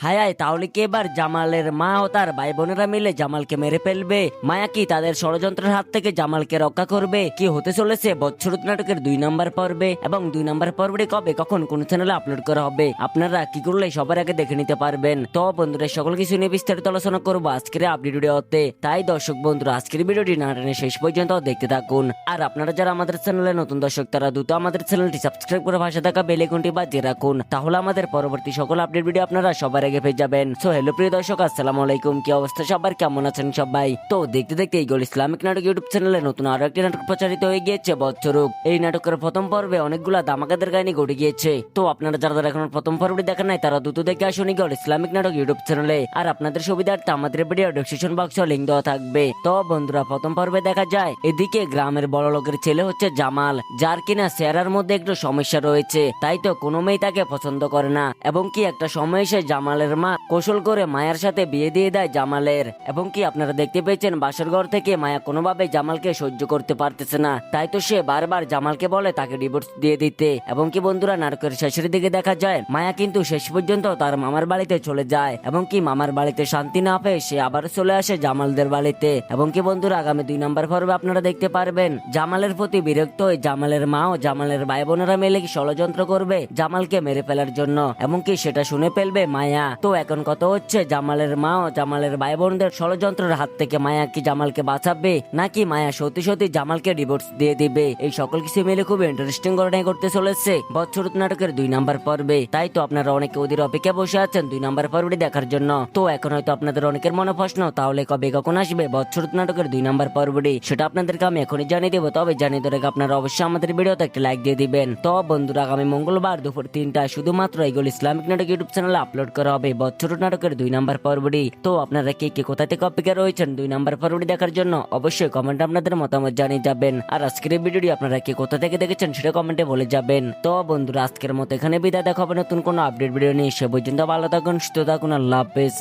হায় হায়, তাহলে কি এবার জামালের মা ও তার ভাই বোনেরা মিলে জামালকে মেরে ফেলবে? মায়া কি তাদের ষড়যন্ত্রের হাত থেকে জামালকে রক্ষা করবে? কি হতে চলেছে বৎসরত নাটকের 2 নম্বর পর্বে, এবং 2 নম্বর পর্বটি কবে কখন কোন চ্যানেলে আপলোড করা হবে আপনারা কি করলে সবার আগে দেখে নিতে পারবেন। তো বন্ধুরা, সকল কিছু নিয়ে বিস্তারিত আলোচনা করবো আজকের আপডেট ভিডিওতে। তাই দর্শক বন্ধুরা, আজকের ভিডিওটি না টেনে শেষ পর্যন্ত দেখতে থাকুন। আর আপনারা যারা আমাদের চ্যানেলে নতুন দর্শক, তারা দ্রুত আমাদের চ্যানেলটি সাবস্ক্রাইব করে পাশে থাকা বেল আইকনটি বাজিয়ে রাখুন, তাহলে আমাদের পরবর্তী সকল আপডেট ভিডিও আপনারা সবার আগে পেয়ে যাবেন। সো হ্যালো প্রিয় দর্শক, আসসালামু আলাইকুম। কি অবস্থা সবার, কেমন আছেন সবাই? তো দেখতে দেখতে ইগল ইসলামিক নাটক ইউটিউব চ্যানেলে নতুন আরো একটি নাটক প্রচারিত হয়ে গিয়েছে, বৎসরূপ। এই নাটকের প্রথম পর্বে অনেকগুলা ধামাকাদার কাহিনী ঘটে গিয়েছে। তো আপনারা যারা এখন প্রথম পর্বটি দেখেন নাই, তারা দ্রুত দেখে আসুন ইগল ইসলামিক নাটক ইউটিউব চ্যানেলে। আর আপনাদের সুবিধার্থে আমাদের ভিডিও ডেসক্রিপশন বক্সে লিংক দেওয়া থাকবে। তো বন্ধুরা, প্রথম পর্বে দেখা যায় এদিকে গ্রামের বড় লোকের ছেলে হচ্ছে জামাল, যার কিনা চেহারার মধ্যে একটু সমস্যা রয়েছে। তাই তো কোনো মেয়ে তাকে পছন্দ করে না, এবং কি একটা সময় এসে জামালের মা কৌশল করে মায়ার সাথে বিয়ে দিয়ে দেয় জামালের। এবং কি আপনারা দেখতে পেয়েছেন, বাসর ঘর থেকে মায়া কোনোভাবে জামালকে সহ্য করতে পারতেছে না। তাই তো সে বারবার জামালকে বলে তাকে ডিভোর্স দিয়ে দিতে। এবং কি বন্ধুরা, নাটকের শেষের দিকে দেখা যায় মায়া কিন্তু শেষ পর্যন্ত তার মামার বাড়িতে চলে যায়, এবং কি মামার বাড়িতে শান্তি না পেয়ে সে আবার চলে আসে জামালদের বাড়িতে। এবং কি বন্ধুরা, আগামী 2 নম্বর পর্বে আপনারা দেখতে পারবেন জামালের প্রতি বিরক্ত হয়ে জামালের মা ও জামালের ভাই বোনেরা মিলে কি ষড়যন্ত্র করবে জামালকে মেরে ফেলার জন্য, এবং কি সেটা শুনে ফেলবে মায়া। তো এখন কথা হচ্ছে, জামালের মা ও জামালের ভাই বোনদের ষড়যন্ত্রের হাত থেকে মায়া কি জামালকে বাঁচাবে, নাকি মায়া সত্যি সত্যি জামালকে ডিভোর্স দিয়ে দিবে? এই সকল কিছু মিলে খুব ইন্টারেস্টিং ঘটনা করতে চলেছে বৎসরত নাটকের 2 নম্বর পর্বে। তাই তো আপনারা অনেকে ওদের অপেক্ষা বসে আছেন 2 নম্বর পর্বটি দেখার জন্য। তো এখন হয়তো আপনাদের অনেকের মনে প্রশ্ন, তাহলে কবে কখন আসবে বৎসরত নাটকের 2 নম্বর পর্বটি? সেটা আপনাদেরকে আমি এখনই জানিয়ে দেবো। তবে জানিয়ে দেওয়ার আগে আপনারা অবশ্যই আমাদের ভিডিওতে একটা লাইক দিয়ে দিবেন। তো বন্ধুরা, আগামী মঙ্গলবার দুপুর 3টায় শুধুমাত্র ইগল ইসলামিক নাটক ইউটিউব চ্যানেলে আপলোড করা হবে বৎসরত নাটকের 2 নম্বর পর্বটি। তো আপনারা কে কোথা থেকে অপেক্ষা রয়েছেন 2 নম্বর পর্বটি দেখার জন্য অবশ্যই কমেন্টে আপনাদের মতামত জানিয়ে যাবেন। আর আজকের এই ভিডিওটি আপনারা কে কোথা থেকে দেখেছেন সেটা কমেন্টে বলে যাবেন। তো বন্ধুরা, আজকের মতো এখানে বিদায়, দেখা হবে নতুন কোনো আপডেট ভিডিও নিয়ে। সে পর্যন্ত ভালো থাকুন, সুস্থ থাকুন, আল্লাহ হাফেজ।